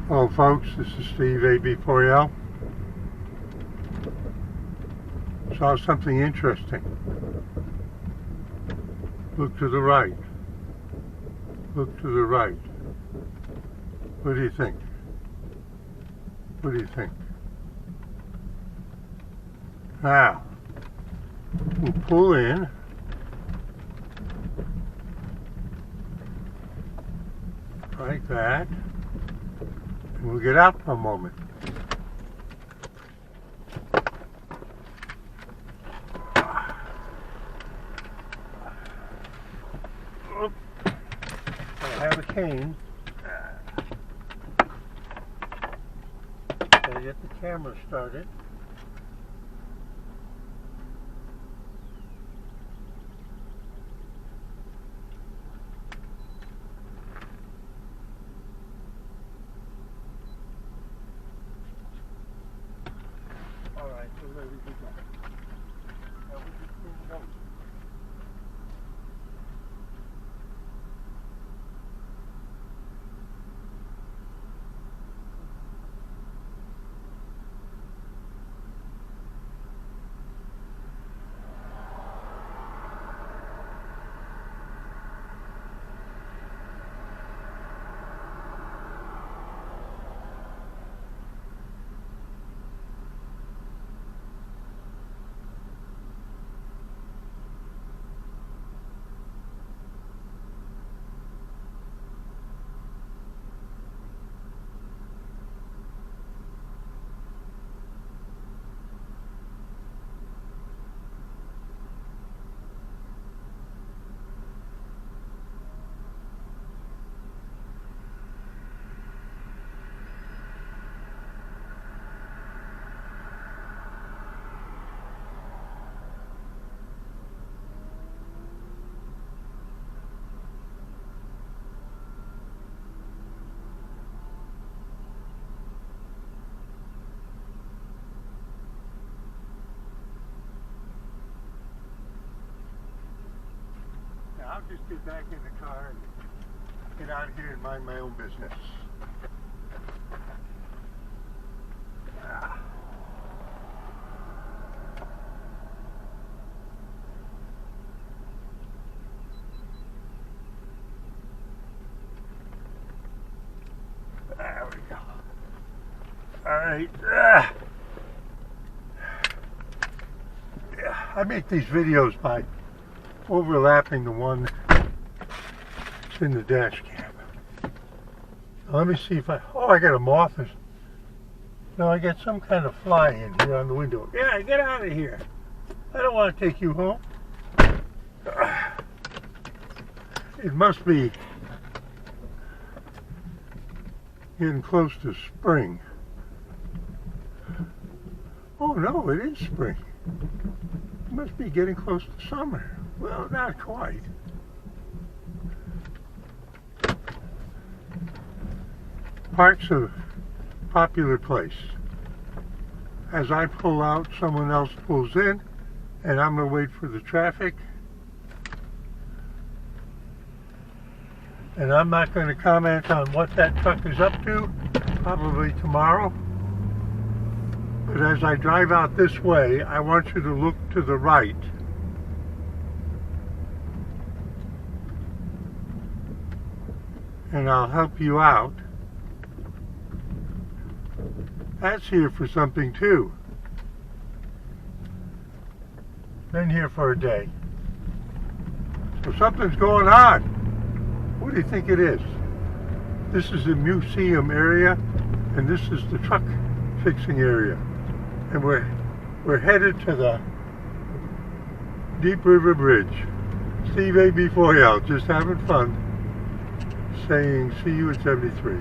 Hello folks, this is Steve AB4L. Saw something interesting. Look to the right. Look to the right. What do you think? What do you think? Now, we'll pull in. Like that. And we'll get out for a moment. I have a cane. Gotta get the camera started. Alright, so there we go. Now we just bring it over. I'll just get back in the car and get out here and mind my own business. There we go. Alright. Yeah, I make these videos by overlapping the one that's in the dash cam. Let me see if I got a moth. No, I got some kind of fly in here on the window. Yeah, get out of here. I don't want to take you home. It must be getting close to spring. Oh no, it is spring. It must be getting close to summer. Well, not quite. Park's a popular place. As I pull out, someone else pulls in, and I'm going to wait for the traffic. And I'm not going to comment on what that truck is up to, probably tomorrow. But as I drive out this way, I want you to look to the right. And I'll help you out. That's here for something too. Been here for a day. So something's going on. What do you think it is? This is the museum area, and this is the truck fixing area. And we're headed to the Deep River Bridge. Steve AB4L, just having fun. Saying see you at 73.